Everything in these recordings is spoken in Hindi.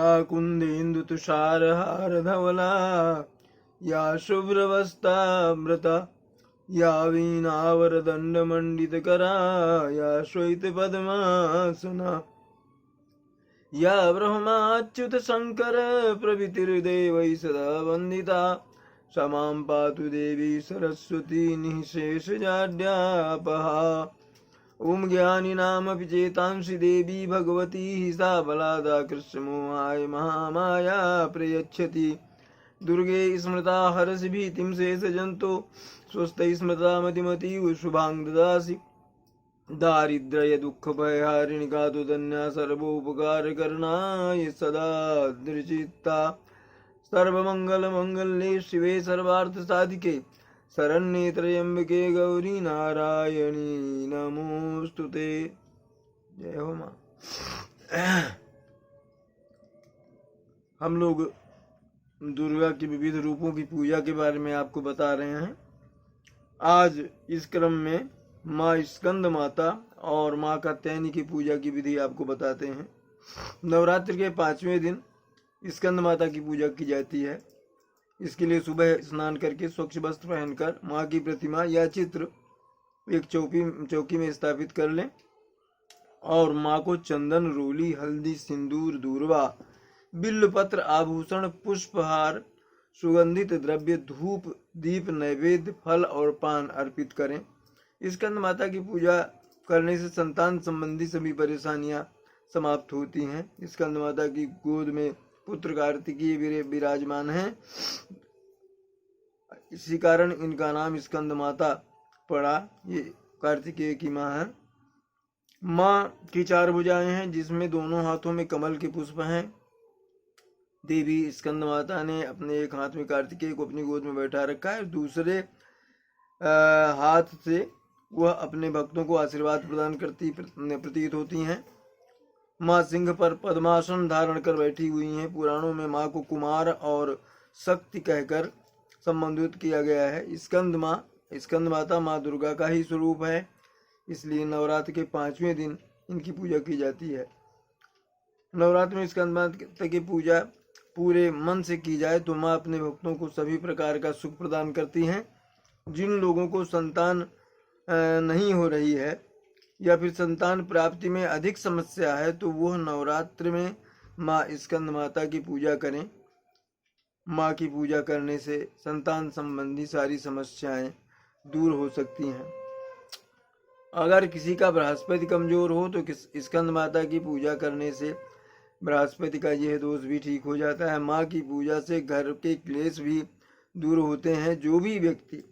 या कुन्देन्दुतुषारहारधवला या शुभ्रवस्त्रामृता या वीणावरदण्डमण्डितकरा या श्वेतपद्मासना या ब्रह्माच्युत शंकर प्रभृतिर्देवैः सदा वन्दिता सा मां पातु देवी सरस्वती निःशेषजाड्यापहा। ॐ ज्ञानिनामपि चेतांसि देवी भगवती सा बलादा कृष्णमोहाय महामाया प्रयच्छति। दुर्गे स्मृता हरसि भीतिं शेषजन्तो स्वस्ति स्मृता मतिमतीव शुभां ददासि। दारिद्र्य दुःख भयहारिणि गातु धन्या सर्वोपकारकरणाय सदा दृचित्ता। सर्वमंगल मंगल्ये शिवे सर्वार्थसाधिके शरण्ये त्र्यंबके गौरी नारायणी नमोस्तुते। जय हो मां। हम लोग दुर्गा के विविध रूपों की पूजा के बारे में आपको बता रहे हैं। आज इस क्रम में माँ स्कंद माता और माँ कात्यायनी की पूजा की विधि आपको बताते हैं। नवरात्र के 5वें दिन स्कंद माता की पूजा की जाती है। इसके लिए सुबह स्नान करके स्वच्छ वस्त्र पहनकर माँ की प्रतिमा या चित्र एक चौकी में स्थापित कर लें और माँ को चंदन, रोली, हल्दी, सिंदूर, दूर्वा, बिल्वपत्र, आभूषण, पुष्पहार, सुगंधित द्रव्य, धूप, दीप, नैवेद्य, फल और पान अर्पित करें। स्कंद माता की पूजा करने से संतान संबंधी सभी परेशानियां समाप्त होती हैं। स्कंद माता की गोद में पुत्र कार्तिकेय विराजमान हैं, इसी कारण इनका नाम स्कंद माता पड़ा। ये कार्तिकेय की माँ है। माँ की 4 भुजाएं हैं जिसमें दोनों हाथों में कमल के पुष्प हैं। देवी स्कंद माता ने अपने एक हाथ में कार्तिकेय को अपनी गोद में बैठा रखा है और दूसरे हाथ से वह अपने भक्तों को आशीर्वाद प्रदान करती प्रतीत होती हैं। माँ सिंह पर पद्मासन धारण कर बैठी हुई हैं। पुराणों में माँ को कुमार और शक्ति कहकर संबोधित किया गया है। स्कंद माता माँ दुर्गा का ही स्वरूप है, इसलिए नवरात्र के 5वें दिन इनकी पूजा की जाती है। नवरात्र में स्कंद माता की पूजा पूरे मन से की जाए तो माँ अपने भक्तों को सभी प्रकार का सुख प्रदान करती हैं। जिन लोगों को संतान नहीं हो रही है या फिर संतान प्राप्ति में अधिक समस्या है तो वह नवरात्र में माँ स्कंद माता की पूजा करें। माँ की पूजा करने से संतान संबंधी सारी समस्याएं दूर हो सकती हैं। अगर किसी का बृहस्पति कमजोर हो तो स्कंद माता की पूजा करने से बृहस्पति का यह दोष भी ठीक हो जाता है। माँ की पूजा से घर के क्लेश भी दूर होते हैं। जो भी व्यक्ति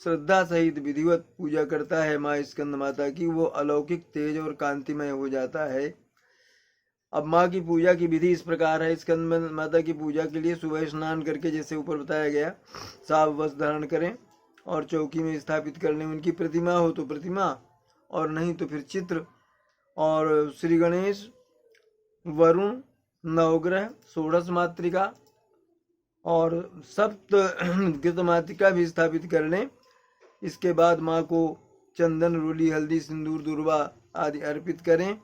श्रद्धा सहित विधिवत पूजा करता है माँ स्कंद माता की, वो अलौकिक, तेज और कांतिमय हो जाता है। अब माँ की पूजा की विधि इस प्रकार है। स्कंद माता की पूजा के लिए सुबह स्नान करके जैसे ऊपर बताया गया साफ वस्त्र धारण करें और चौकी में स्थापित कर लें। उनकी प्रतिमा हो तो प्रतिमा और नहीं तो फिर चित्र। और श्री गणेश, वरुण, नवग्रह, षोडश मातृका और सप्त गीत मातृका भी स्थापित कर लें। इसके बाद माँ को चंदन, रोली, हल्दी, सिंदूर, दूर्वा आदि अर्पित करें।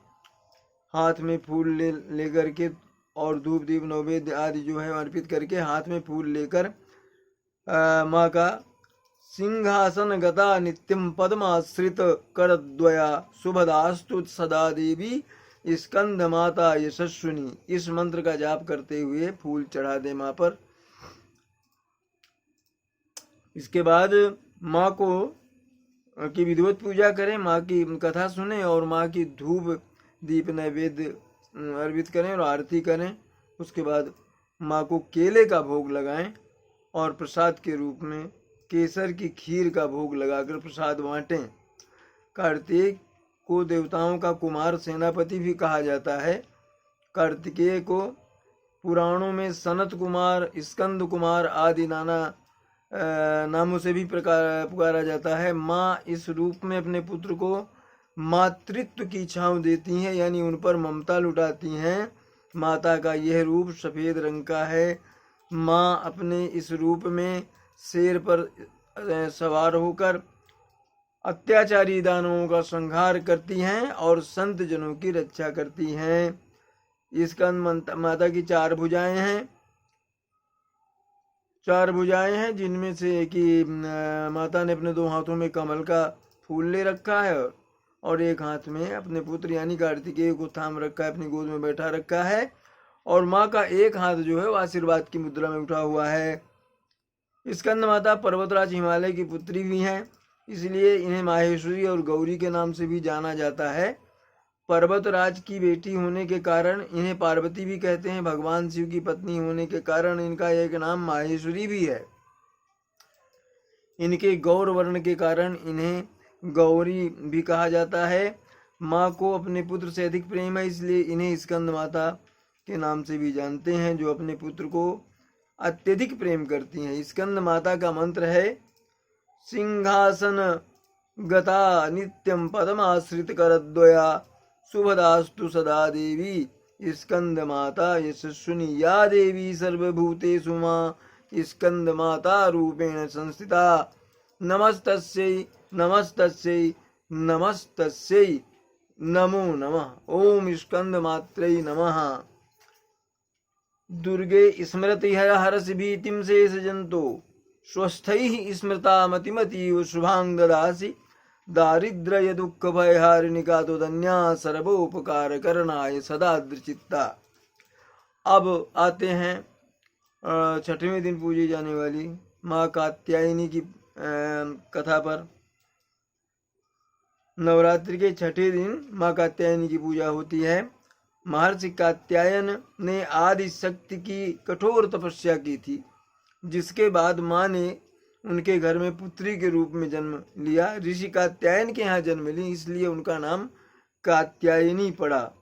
हाथ में फूल लेकर के और धूप, दीप, नैवेद्य आदि जो है अर्पित करके हाथ में फूल लेकर माँ का सिंहासन गता नित्यम पद्माश्रित करद्वया शुभदास्तु सदा देवी स्कंद माता यशस्विनी, इस मंत्र का जाप करते हुए फूल चढ़ा दे माँ पर। इसके बाद माँ को की विधिवत पूजा करें, माँ की कथा सुने और माँ की धूप, दीप, नैवेद्य अर्पित करें और आरती करें। उसके बाद माँ को केले का भोग लगाएं और प्रसाद के रूप में केसर की खीर का भोग लगाकर प्रसाद बांटें। कार्तिक को देवताओं का कुमार सेनापति भी कहा जाता है। कार्तिकेय को पुराणों में सनत कुमार, स्कंद कुमार आदि नाना नामों से भी पुकारा जाता है। माँ इस रूप में अपने पुत्र को मातृत्व की छांव देती हैं, यानी उन पर ममता लुटाती हैं। माता का यह रूप सफेद रंग का है। माँ अपने इस रूप में शेर पर सवार होकर अत्याचारी दानवों का संहार करती हैं और संत जनों की रक्षा करती हैं। स्कंद माता की 4 भुजाएं हैं। 4 भुजाएं हैं जिनमें से कि माता ने अपने 2 हाथों में कमल का फूल ले रखा है और एक हाथ में अपने पुत्र यानी कार्तिकेय को थाम रखा है, अपनी गोद में बैठा रखा है। और माँ का एक हाथ जो है वो आशीर्वाद की मुद्रा में उठा हुआ है। स्कंद माता पर्वतराज हिमालय की पुत्री भी हैं, इसलिए इन्हें माहेश्वरी और गौरी के नाम से भी जाना जाता है। पर्वतराज की बेटी होने के कारण इन्हें पार्वती भी कहते हैं। भगवान शिव की पत्नी होने के कारण इनका एक नाम माहेश्वरी भी है। इनके गौर वर्ण के कारण इन्हें गौरी भी कहा जाता है। माँ को अपने पुत्र से अधिक प्रेम है, इसलिए इन्हें स्कंद माता के नाम से भी जानते हैं, जो अपने पुत्र को अत्यधिक प्रेम करती हैं। स्कंद माता का मंत्र है सिंहासन गता नित्यम पदमाश्रित करद्वया शुभदास्तु सदा देवी स्कंद माता यशस्विनी या देवी सर्वभूतेषु मां स्कंद माता रूपेण संस्थिता नमस्तस्यै नमस्तस्यै नमस्तस्यै नमो नमः। ओम स्कंद मात्रै नमः। दुर्गे स्मृति हरस भीतिम शेष जंतो स्वस्थैः स्मृता मतिमतीव शुभांग ददासि दारिद्र्य दुख भयहारिणिका तो धन्या सर्वोपकार करनाय सदा दृचित्ता। अब आते हैं 6वें दिन पूजी जाने वाली माँ कात्यायनी की कथा पर। नवरात्रि के 6ठे दिन माँ कात्यायनी की पूजा होती है। महर्षि कात्यायन ने आदि शक्ति की कठोर तपस्या की थी, जिसके बाद माँ ने उनके घर में पुत्री के रूप में जन्म लिया। ऋषि कात्यायन के यहाँ जन्म ली, इसलिए उनका नाम कात्यायनी पड़ा।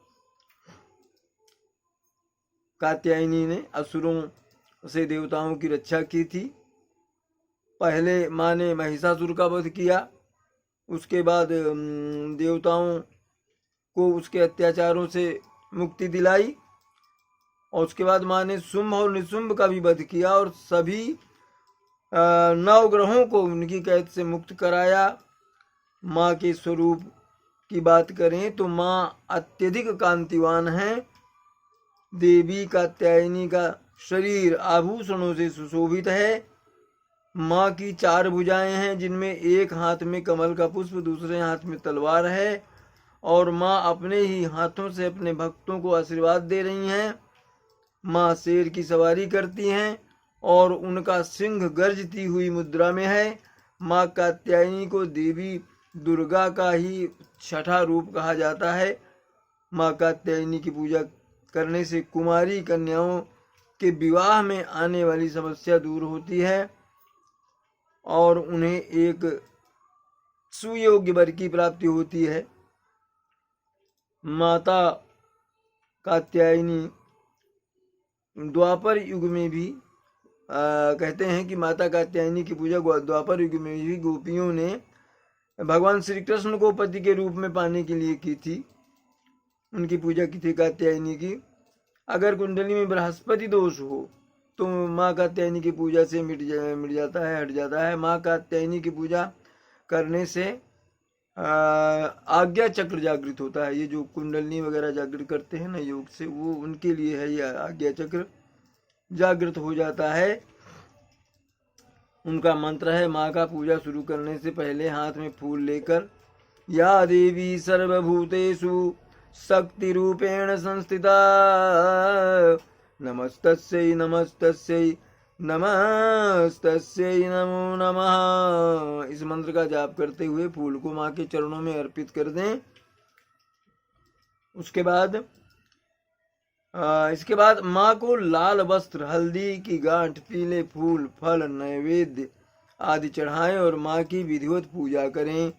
कात्यायनी ने असुरों से देवताओं की रक्षा की थी। पहले माँ ने महिषासुर का वध किया, उसके बाद देवताओं को उसके अत्याचारों से मुक्ति दिलाई, और उसके बाद माँ ने शुंभ और निशुंभ का भी वध किया और सभी 9 ग्रहों को उनकी कैद से मुक्त कराया। माँ के स्वरूप की बात करें तो माँ अत्यधिक कांतिवान है। देवी कात्यायनी का शरीर आभूषणों से सुशोभित है। माँ की 4 भुजाएं हैं, जिनमें एक हाथ में कमल का पुष्प, दूसरे हाथ में तलवार है, और माँ अपने ही हाथों से अपने भक्तों को आशीर्वाद दे रही हैं। माँ शेर की सवारी करती हैं और उनका सिंह गर्जती हुई मुद्रा में है। माँ कात्यायनी को देवी दुर्गा का ही 6ठा रूप कहा जाता है। माँ कात्यायनी की पूजा करने से कुमारी कन्याओं के विवाह में आने वाली समस्या दूर होती है और उन्हें एक सुयोग्य वर की प्राप्ति होती है। माता कात्यायनी द्वापर युग में भी कहते हैं कि माता कात्यायनी की पूजा द्वापर युग में भी गोपियों ने भगवान श्री कृष्ण को पति के रूप में पाने के लिए की थी। उनकी पूजा की थी कात्यायनी की। अगर कुंडली में बृहस्पति दोष हो तो माँ कात्यायनी की पूजा से मिट जाता है, हट जाता है। माँ कात्यायनी की पूजा करने से आज्ञा चक्र जागृत होता है। ये जो कुंडलनी वगैरह जागृत करते हैं ना योग से, वो उनके लिए है। ये आज्ञा चक्र जागृत हो जाता है। उनका मंत्र है, माँ का पूजा शुरू करने से पहले हाथ में फूल लेकर या देवी सर्वभूतेषु शक्ति रूपेण संस्थिता नमस्तस्यै नमस्तस्यै नमस्तस्यै नमो नमः, इस मंत्र का जाप करते हुए फूल को माँ के चरणों में अर्पित कर दें। इसके बाद माँ को लाल वस्त्र, हल्दी की गांठ, पीले फूल, फल, नैवेद्य आदि चढ़ाएं और माँ की विधिवत पूजा करें।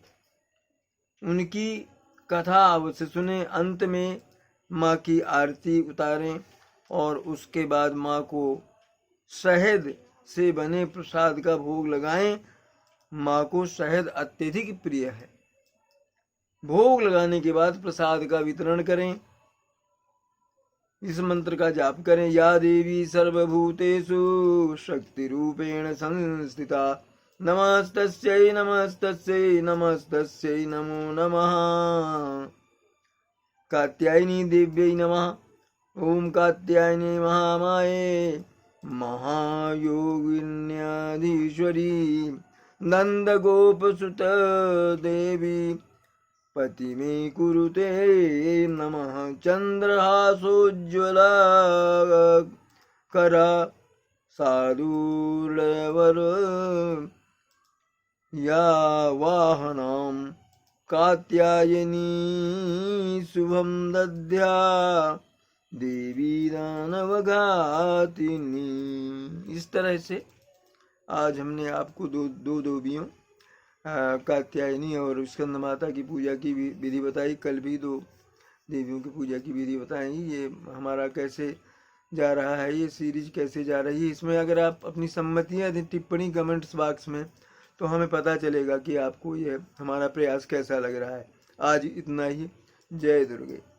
उनकी कथा अवश्य सुने। अंत में माँ की आरती उतारें और उसके बाद माँ को शहद से बने प्रसाद का भोग लगाएं। माँ को शहद अत्यधिक प्रिय है। भोग लगाने के बाद प्रसाद का वितरण करें। इस मंत्र का जाप करें, या देवी सर्वभूतेषु शक्ति रूपेण संस्थिता नमस्तस्यै नमस्तस्यै नमस्तस्यै नमो नमः। कात्यायनी देव्यै नमः। ओम कात्यायनी महामाये महायोगिन्याधीश्वरी नंद गोपसुत देवी पति में कुरुते नमः। चंद्रहासोज्ज्वला करा साधुलवर या वाहनम कात्यायनी शुभम दद्या देवी दानवघातिनी। इस तरह से आज हमने आपको दो देवियों कात्यायनी और स्कंद माता की पूजा की विधि बताई। कल भी 2 देवियों की पूजा की विधि बताएंगी। ये हमारा कैसे जा रहा है, ये सीरीज कैसे जा रही है, इसमें अगर आप अपनी सम्मतियाँ दें टिप्पणी कमेंट्स बॉक्स में तो हमें पता चलेगा कि आपको ये हमारा प्रयास कैसा लग रहा है। आज इतना ही। जय दुर्गे।